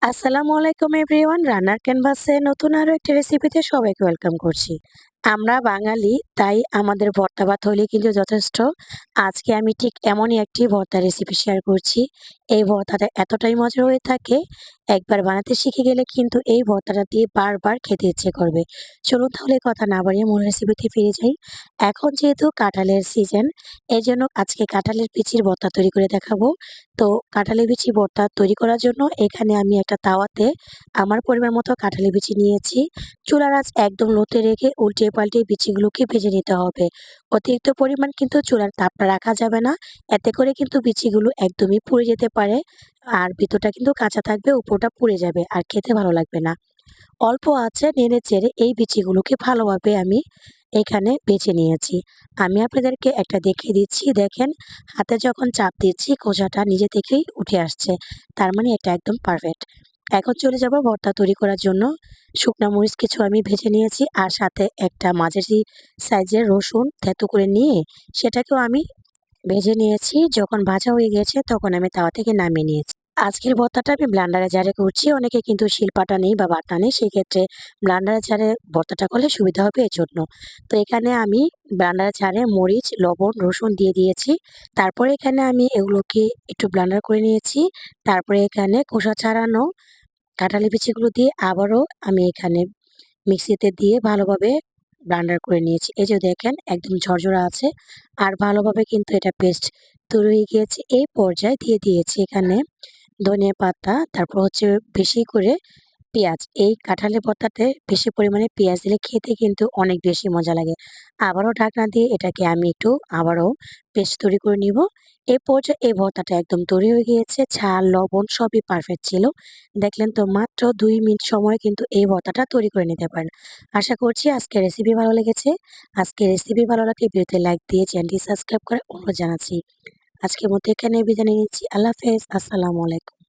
আসসালামু আলাইকুম এভরিওয়ান। রান্নার ক্যানভাসে নতুন আরো একটা রেসিপিতে সবাইকে ওয়েলকাম করছি। আমরা বাঙালি, তাই আমাদের ভর্তা ভাত হলেই কিন্তু যথেষ্ট। আজকে আমি ঠিক এমনই একটি ভর্তা রেসিপি শেয়ার করছি। এই ভর্তাটা এতটাই মজার হয়ে থাকে, একবার বানাতে শিখে গেলে কিন্তু এই ভর্তাটা দিয়ে বারবার খেতে ইচ্ছে করবে। চলুন তাহলে কথা না বাড়িয়ে মূল রেসিপিতে ফিরে যাই। এখন যেহেতু কাঁঠালের সিজন, এজন্য আজকে কাঁঠালের বিচির ভর্তা তৈরি করে দেখাবো। তো কাঁঠালের বিচি ভর্তা তৈরি করার জন্য এখানে আমি একটা তাওয়াতে আমার পরিমাণ মতো কাঁঠালের বিচি নিয়েছি। চুলার আঁচ একদম লোতে রেখে উল্টে পাল্টে বিচিগুলোকে ভেজে নিতে হবে। অতিরিক্ত পরিমাণ কিন্তু চুলার তাপটা রাখা যাবে না। এতে করে কিন্তু বিচিগুলো একদমই পুড়ে যেতে পারে। আর ভিতরটা কিন্তু কাঁচা থাকবে, উপরটা পুড়ে যাবে আর খেতে ভালো লাগবে না। অল্প আঁচে নেড়ে চেড়ে এই বিচিগুলোকে ভালোভাবে আমি এখানে বেছে নিয়েছি। আমি আপনাদেরকে একটা দেখিয়ে দিচ্ছি। দেখেন, হাতে যখন চাপ দিচ্ছি খোসাটা নিজে থেকেই উঠে আসছে। তার মানে এটা একদম পারফেক্ট। এখন চলে যাব ভর্তা তৈরি করার জন্য। শুকনা মরিচ কিছু আমি ভেজে নিয়েছি আর সাথে একটা মাঝারি সাইজের রসুন থেঁতো করে নিয়ে সেটাকেও আমি ভেজে নিয়েছি। যখন ভাজা হয়ে গেছে তখন আমি তাওয়া থেকে নামিয়ে নিয়েছি। আজকের ভর্তাটা আমি ব্লেন্ডারে জারে করছি। অনেকে কিন্তু শিলপাটা নেই বা বাটা নেই, সেক্ষেত্রে ব্লেন্ডারে জারে ভর্তাটা করলে সুবিধা হবে এজন্য। তো এখানে আমি ব্লেন্ডারে জারে মরিচ, লবণ, রসুন দিয়ে দিয়েছি। তারপরে এখানে আমি এগুলোকে একটু ব্লেন্ডার করে নিয়েছি। তারপরে এখানে খোসা ছাড়ানো কাঁঠালি বিচিগুলো দিয়ে আবারও আমি এখানে মিক্সিতে দিয়ে ভালোভাবে ব্লেন্ডার করে নিয়েছি। এই যে দেখেন, একদম ঝরঝরা আছে আর ভালোভাবে কিন্তু এটা পেস্ট তৈরি হয়ে গিয়েছে। এই পর্যায়ে দিয়ে দিয়েছি এখানে ধনিয়া পাতা, তারপর হচ্ছে বেশি করে পেঁয়াজ। এই কাঁঠালের ভর্তাতে বেশি পরিমাণে পেঁয়াজ দিলে খেতে কিন্তু অনেক বেশি মজা লাগে। আবারও ঢাকনা দিয়ে এটাকে আমি একটু আবারও পেস্ট তৈরি করে নিব। এই পর্যায়ে এই ভর্তাটা একদম তৈরি হয়ে গিয়েছে। ঝাল, লবণ সবই পারফেক্ট ছিল। দেখলেন তো, মাত্র ২ মিনিট সময় কিন্তু এই ভর্তাটা তৈরি করে নিতে পারেন। আশা করছি আজকের রেসিপি ভালো লেগেছে। আজকের রেসিপি ভালো লাগলে ভিডিওতে লাইক দিয়ে চ্যানেলটি সাবস্ক্রাইব করার অনুরোধ জানাচ্ছি। আজকের মতো এখানে বিদায় নিচ্ছি। আল্লাহ হাফেজ। আসসালামু আলাইকুম।